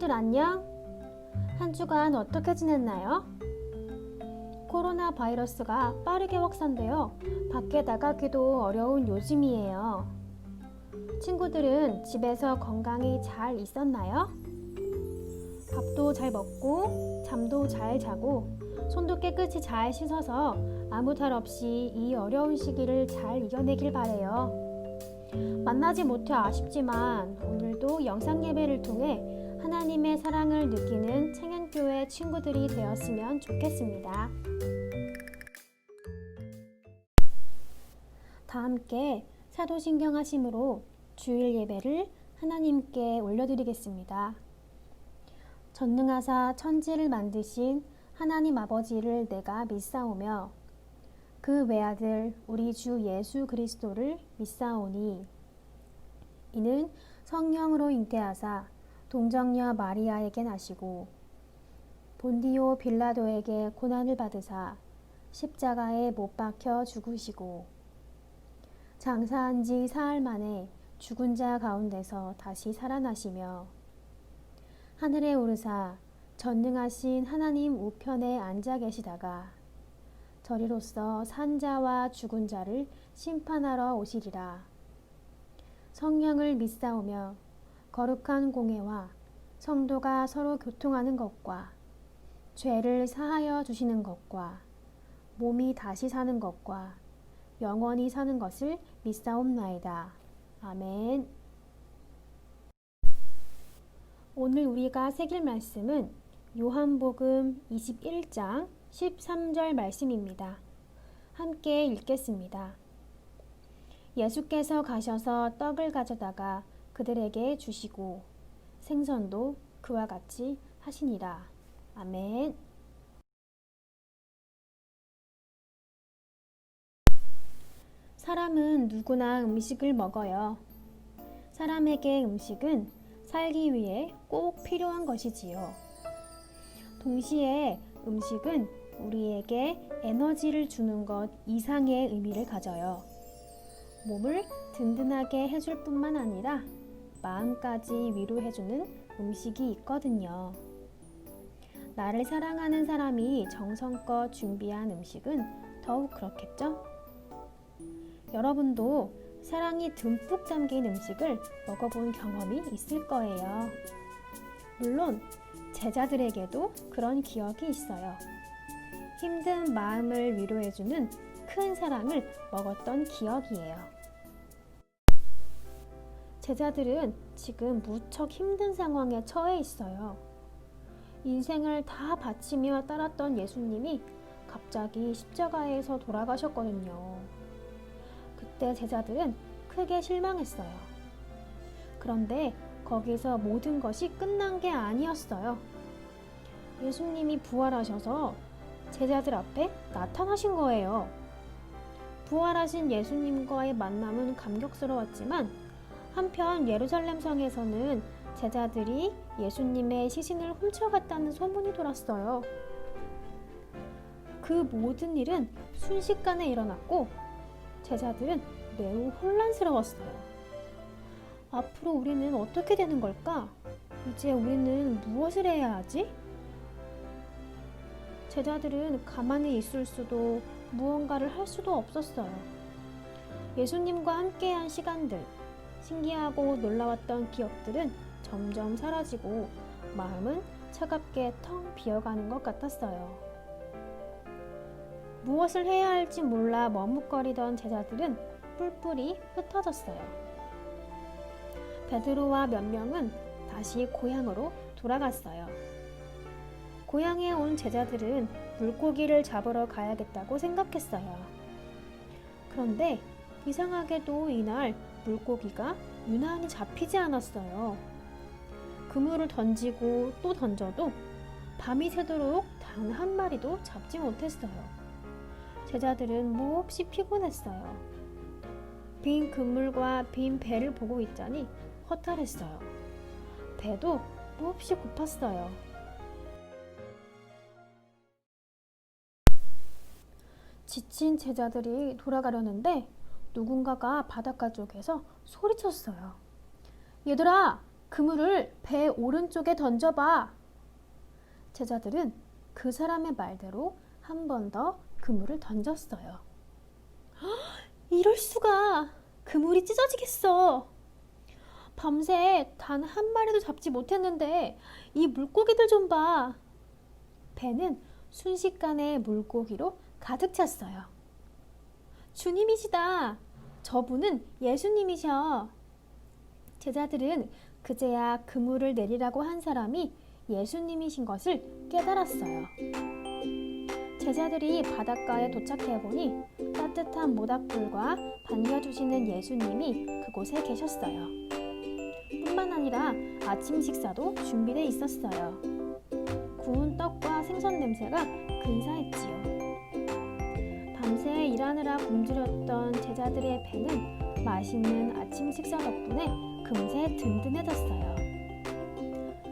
친구들 안녕? 한 주간 어떻게 지냈나요? 코로나 바이러스가 빠르게 확산되어 밖에 나가기도 어려운 요즘이에요. 친구들은 집에서 건강히 잘 있었나요? 밥도 잘 먹고 잠도 잘 자고 손도 깨끗이 잘 씻어서 아무 탈 없이 이 어려운 시기를 잘 이겨내길 바래요. 만나지 못해 아쉽지만 오늘도 영상 예배를 통해 하나님의 사랑을 느끼는 청년교회 친구들이 되었으면 좋겠습니다. 다 함께 사도신경 하심으로 주일 예배를 하나님께 올려드리겠습니다. 전능하사 천지를 만드신 하나님 아버지를 내가 믿사오며 그 외아들 우리 주 예수 그리스도를 믿사오니 이는 성령으로 잉태하사 동정녀 마리아에게 나시고 본디오 빌라도에게 고난을 받으사 십자가에 못 박혀 죽으시고 장사한 지 사흘 만에 죽은 자 가운데서 다시 살아나시며 하늘에 오르사 전능하신 하나님 우편에 앉아 계시다가 저리로서 산 자와 죽은 자를 심판하러 오시리라. 성령을 믿사오며 거룩한 공회와 성도가 서로 교통하는 것과 죄를 사하여 주시는 것과 몸이 다시 사는 것과 영원히 사는 것을 믿사옵나이다. 아멘. 오늘 우리가 새길 말씀은 요한복음 21장 13절 말씀입니다. 함께 읽겠습니다. 예수께서 가셔서 떡을 가져다가 그들에게 주시고 생선도 그와 같이 하시니라. 아멘. 사람은 누구나 음식을 먹어요. 사람에게 음식은 살기 위해 꼭 필요한 것이지요. 동시에 음식은 우리에게 에너지를 주는 것 이상의 의미를 가져요. 몸을 든든하게 해줄 뿐만 아니라 마음까지 위로해주는 음식이 있거든요. 나를 사랑하는 사람이 정성껏 준비한 음식은 더욱 그렇겠죠? 여러분도 사랑이 듬뿍 담긴 음식을 먹어본 경험이 있을 거예요. 물론 제자들에게도 그런 기억이 있어요. 힘든 마음을 위로해주는 큰 사랑을 먹었던 기억이에요. 제자들은 지금 무척 힘든 상황에 처해 있어요. 인생을 다 바치며 따랐던 예수님이 갑자기 십자가에서 돌아가셨거든요. 그때 제자들은 크게 실망했어요. 그런데 거기서 모든 것이 끝난 게 아니었어요. 예수님이 부활하셔서 제자들 앞에 나타나신 거예요. 부활하신 예수님과의 만남은 감격스러웠지만 한편 예루살렘 성에서는 제자들이 예수님의 시신을 훔쳐갔다는 소문이 돌았어요. 그 모든 일은 순식간에 일어났고 제자들은 매우 혼란스러웠어요. 앞으로 우리는 어떻게 되는 걸까? 이제 우리는 무엇을 해야 하지? 제자들은 가만히 있을 수도 무언가를 할 수도 없었어요. 예수님과 함께한 시간들, 신기하고 놀라웠던 기억들은 점점 사라지고 마음은 차갑게 텅 비어가는 것 같았어요. 무엇을 해야 할지 몰라 머뭇거리던 제자들은 뿔뿔이 흩어졌어요. 베드로와 몇 명은 다시 고향으로 돌아갔어요. 고향에 온 제자들은 물고기를 잡으러 가야겠다고 생각했어요. 그런데 이상하게도 이날 물고기가 유난히 잡히지 않았어요. 그물을 던지고 또 던져도 밤이 새도록 단 한 마리도 잡지 못했어요. 제자들은 몹시 피곤했어요. 빈 그물과 빈 배를 보고 있자니 허탈했어요. 배도 몹시 고팠어요. 지친 제자들이 돌아가려는데 누군가가 바닷가 쪽에서 소리쳤어요. 얘들아, 그물을 배 오른쪽에 던져봐. 제자들은 그 사람의 말대로 한 번 더 그물을 던졌어요. 이럴 수가! 그물이 찢어지겠어. 밤새 단 한 마리도 잡지 못했는데 이 물고기들 좀 봐. 배는 순식간에 물고기로 가득 찼어요. 주님이시다. 저분은 예수님이셔. 제자들은 그제야 그물을 내리라고 한 사람이 예수님이신 것을 깨달았어요. 제자들이 바닷가에 도착해보니 따뜻한 모닥불과 반겨주시는 예수님이 그곳에 계셨어요. 뿐만 아니라 아침 식사도 준비되어 있었어요. 구운 떡과 생선 냄새가 근사했지요. 밤새 일하느라 굶주렸던 제자들의 배는 맛있는 아침 식사 덕분에 금세 든든해졌어요.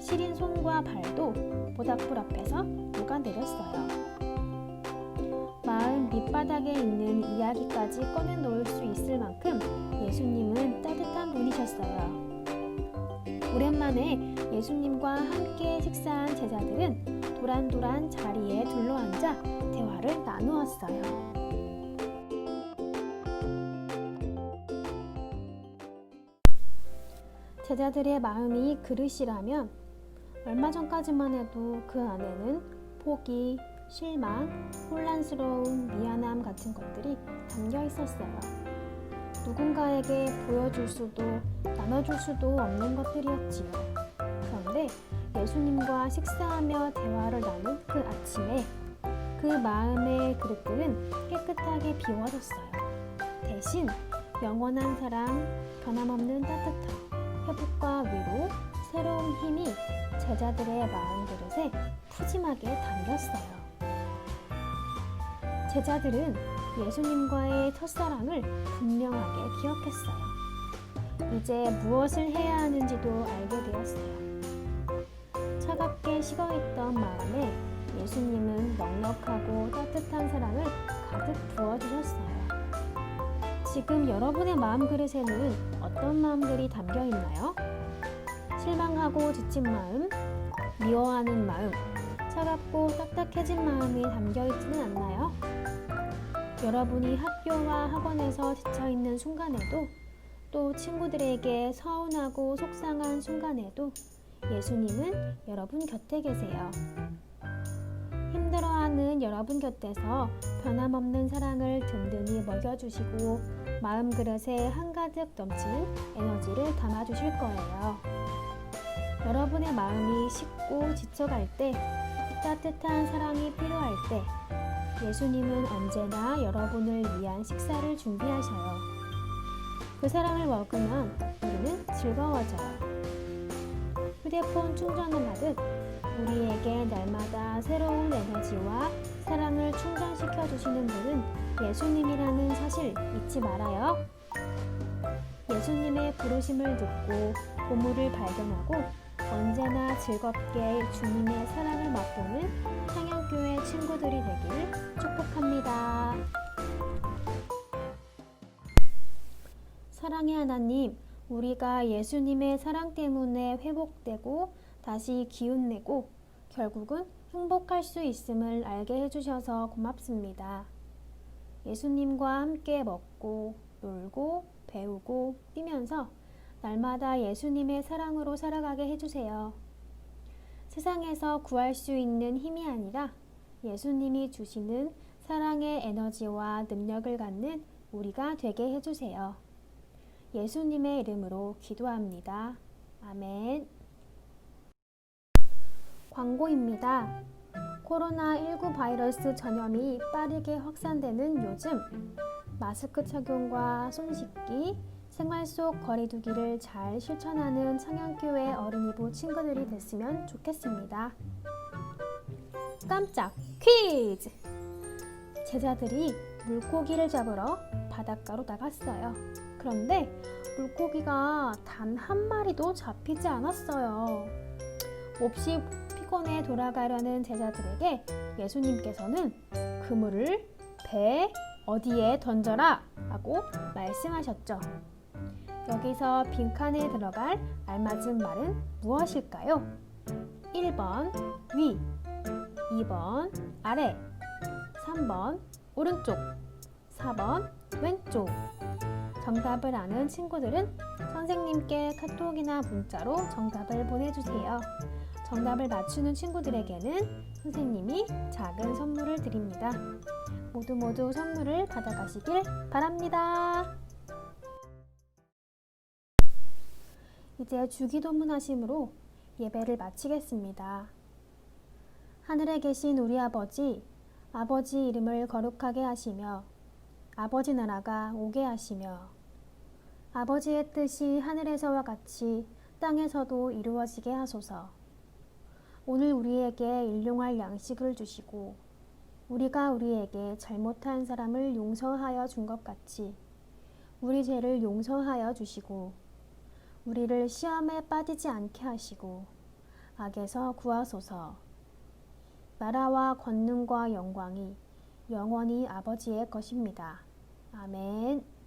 시린 손과 발도 모닥불 앞에서 녹아내렸어요. 마음 밑바닥에 있는 이야기까지 꺼내놓을 수 있을 만큼 예수님은 따뜻한 분이셨어요. 오랜만에 예수님과 함께 식사한 제자들은 도란도란 자리에 둘러앉아 대화를 나누었어요. 제자들의 마음이 그릇이라면 얼마 전까지만 해도 그 안에는 포기, 실망, 혼란스러운 미안함 같은 것들이 담겨 있었어요. 누군가에게 보여줄 수도 나눠줄 수도 없는 것들이었지요. 그런데 예수님과 식사하며 대화를 나눈 그 아침에 그 마음의 그릇들은 깨끗하게 비워졌어요. 대신 영원한 사랑, 변함없는 따뜻함, 회복과 위로, 새로운 힘이 제자들의 마음 그릇에 푸짐하게 담겼어요. 제자들은 예수님과의 첫사랑을 분명하게 기억했어요. 이제 무엇을 해야 하는지도 알게 되었어요. 차갑게 식어있던 마음에 예수님은 넉넉하고 따뜻한 사랑을 가득 부어주셨어요. 지금 여러분의 마음 그릇에는 어떤 마음들이 담겨 있나요? 실망하고 지친 마음, 미워하는 마음, 차갑고 딱딱해진 마음이 담겨 있지는 않나요? 여러분이 학교와 학원에서 지쳐있는 순간에도 또 친구들에게 서운하고 속상한 순간에도 예수님은 여러분 곁에 계세요. 힘들어하는 여러분 곁에서 변함없는 사랑을 든든히 먹여주시고 마음 그릇에 한가득 넘치는 에너지를 담아주실 거예요. 여러분의 마음이 식고 지쳐갈 때, 따뜻한 사랑이 필요할 때 예수님은 언제나 여러분을 위한 식사를 준비하셔요. 그 사랑을 먹으면 우리는 즐거워져요. 휴대폰 충전을 하듯 우리에게 날마다 새로운 에너지와 사랑을 충전시켜 주시는 분은 예수님이라는 사실 잊지 말아요. 예수님의 부르심을 듣고 보물을 발견하고 언제나 즐겁게 주님의 사랑을 맛보는 창현교회 친구들이 되길 축복합니다. 사랑의 하나님, 우리가 예수님의 사랑 때문에 회복되고 다시 기운내고 결국은 행복할 수 있음을 알게 해주셔서 고맙습니다. 예수님과 함께 먹고 놀고 배우고 뛰면서 날마다 예수님의 사랑으로 살아가게 해주세요. 세상에서 구할 수 있는 힘이 아니라 예수님이 주시는 사랑의 에너지와 능력을 갖는 우리가 되게 해주세요. 예수님의 이름으로 기도합니다. 아멘. 광고입니다. 코로나19 바이러스 전염이 빠르게 확산되는 요즘 마스크 착용과 손 씻기, 생활 속 거리두기를 잘 실천하는 창현교회 어린이부 친구들이 됐으면 좋겠습니다. 깜짝 퀴즈! 제자들이 물고기를 잡으러 바닷가로 나갔어요. 그런데 물고기가 단 한 마리도 잡히지 않았어요. 몹시 피곤해 돌아가려는 제자들에게 예수님께서는 그물을 배 어디에 던져라 하고 말씀하셨죠. 여기서 빈칸에 들어갈 알맞은 말은 무엇일까요? 1번 위, 2번 아래, 3번 오른쪽, 4번 왼쪽. 정답을 아는 친구들은 선생님께 카톡이나 문자로 정답을 보내주세요. 정답을 맞추는 친구들에게는 선생님이 작은 선물을 드립니다. 모두 선물을 받아가시길 바랍니다. 이제 주기도문 하심으로 예배를 마치겠습니다. 하늘에 계신 우리 아버지, 아버지 이름을 거룩하게 하시며 아버지 나라가 오게 하시며 아버지의 뜻이 하늘에서와 같이 땅에서도 이루어지게 하소서. 오늘 우리에게 일용할 양식을 주시고 우리가 우리에게 잘못한 사람을 용서하여 준 것 같이 우리 죄를 용서하여 주시고 우리를 시험에 빠지지 않게 하시고 악에서 구하소서. 나라와 권능과 영광이 영원히 아버지의 것입니다. 아멘.